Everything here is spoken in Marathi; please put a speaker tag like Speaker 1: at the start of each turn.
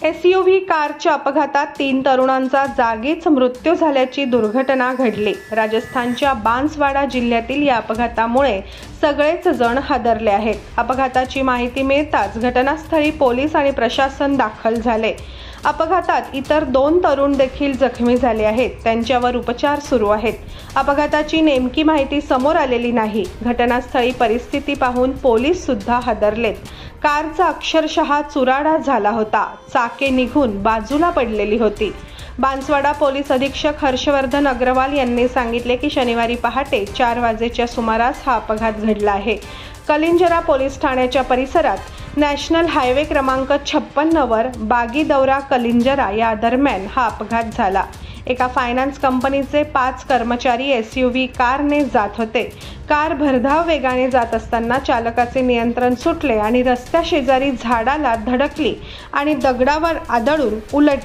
Speaker 1: एसयूव्ही कारच्या अपघातात 3 तरुणांचा जागीच मृत्यू झाल्याची दुर्घटना घडली। राजस्थानच्या बांसवाडा जिल्ह्यातील या अपघातामुळे सगळेच जण हादरले आहेत। अपघाताची माहिती मिळताच घटनास्थळी पोलीस आणि प्रशासन दाखल झाले। अपघातात इतर 2 तरुण देखील जखमी झाले आहेत, त्यांच्यावर उपचार सुरू आहेत। अपघाताची नेमकी माहिती समोर आलेली नाही। घटनास्थळी परिस्थिती पाहून पोलीस सुद्धा हादरलेत। कारचा अक्षरशः चुराडा झाला होता, चाके निघून बाजूला पडलेली होती। बांसवाडा पोलीस अधीक्षक हर्षवर्धन अग्रवाल यांनी सांगितले की शनिवारी पहाटे 4 वाजेच्या सुमारास हा अपघात घडला आहे। कलिंजरा पोलीस ठाण्याच्या परिसरात नॅशनल हायवे क्रमांक 56 वर बागीदौरा कलिंजरा या दरम्यान हा अपघात झाला। एका फायनान्स कंपनीचे 5 कर्मचारी एसयूव्ही कारने जात होते। कार भरधाव वेगाने जात असताना चालकाचे नियंत्रण सुटले आणि रस्त्या शेजारी झाडाला धडकली आणि दगडावर आदळून उलटली।